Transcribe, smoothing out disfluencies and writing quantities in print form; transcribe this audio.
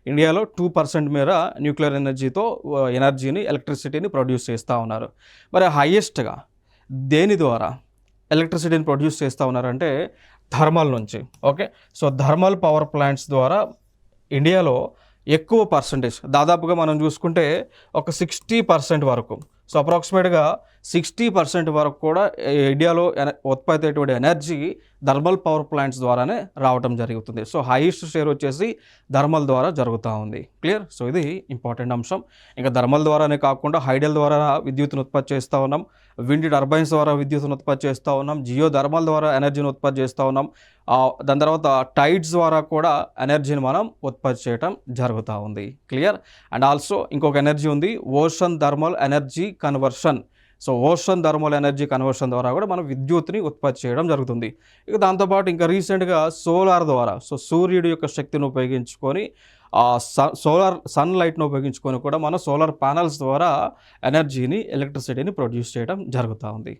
ఇండియాలో 2% మేర న్యూక్లియర్ ఎనర్జీతో ఎనర్జీని ఎలక్ట్రిసిటీని ప్రొడ్యూస్ చేస్తూ ఉన్నారు. మరి హైయెస్ట్గా దేని ద్వారా ఎలక్ట్రిసిటీని ప్రొడ్యూస్ చేస్తూ ఉన్నారంటే థర్మల్ నుంచి. Okay, so thermal power plants ద్వారా ఇండియాలో ఎక్కువ పర్సంటేజ్, దాదాపుగా మనం చూసుకుంటే ఒక 60% వరకు, సో అప్రాక్సిమేట్గా 60% వరకు కూడా ఇండియాలో ఉత్పత్తి అయ్యేటువంటి ఎనర్జీ థర్మల్ పవర్ ప్లాంట్స్ ద్వారానే రావడం జరుగుతుంది. సో హైయెస్ట్ షేర్ వచ్చేసి థర్మల్ ద్వారా జరుగుతూ ఉంది. క్లియర్? సో ఇది ఇంపార్టెంట్ అంశం. ఇంకా థర్మల్ ద్వారానే కాకుండా హైడల్ ద్వారా విద్యుత్తును ఉత్పత్తి చేస్తూ ఉన్నాం, విండ్ టర్బైన్స్ ద్వారా విద్యుత్తును ఉత్పత్తి చేస్తూ ఉన్నాం, జియో థర్మల్ ద్వారా ఎనర్జీని ఉత్పత్తి చేస్తూ ఉన్నాం. దాని తర్వాత టైడ్స్ ద్వారా కూడా ఎనర్జీని మనం ఉత్పత్తి చేయడం జరుగుతూ ఉంది. క్లియర్? అండ్ ఆల్సో ఇంకొక ఎనర్జీ ఉంది, ocean thermal energy conversion. So ocean thermal energy conversion ద్వారా కూడా మనం విద్యుత్ని ఉత్పత్తి చేయడం జరుగుతుంది. ఇక దాంతోపాటు ఇంకా రీసెంట్గా సోలార్ ద్వారా, సో సూర్యుడి యొక్క శక్తిని ఉపయోగించుకొని సన్ లైట్ను ఉపయోగించుకొని కూడా మనం సోలార్ ప్యానల్స్ ద్వారా ఎనర్జీని, ఎలక్ట్రిసిటీని ప్రొడ్యూస్ చేయడం జరుగుతూ ఉంది.